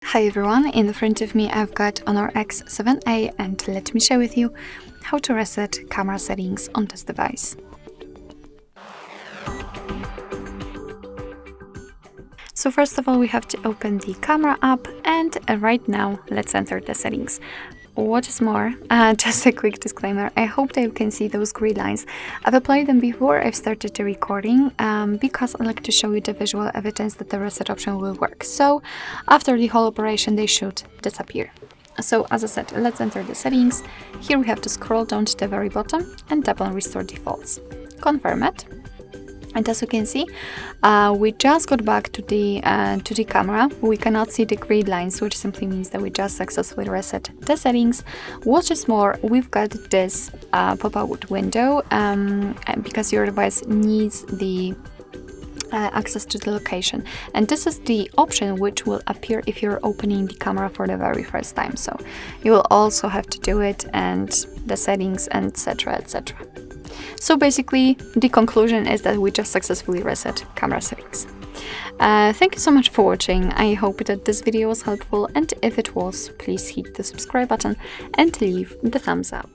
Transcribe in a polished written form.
Hi everyone, in front of me I've got Honor X7a and let me share with you how to reset camera settings on this device. So first of all we have to open the camera app and right now let's enter the settings. What is more, just a quick disclaimer, I hope that you can see those green lines. I've applied them before I've started the recording because I like to show you the visual evidence that the reset option will work. So after the whole operation they should disappear. So as I said, let's enter the settings. Here we have to scroll down to the very bottom and tap on Restore Defaults. Confirm it. And as you can see, we just got back to the camera. We cannot see the grid lines, which simply means that we just successfully reset the settings. What is more, we've got this pop-out window because your device needs the access to the location, and this is the option which will appear if you're opening the camera for the very first time. So you will also have to do it, and the settings, and etc, etc. So basically, the conclusion is that we just successfully reset camera settings. Thank you so much for watching. I hope that this video was helpful, and if it was, please hit the subscribe button and leave the thumbs up.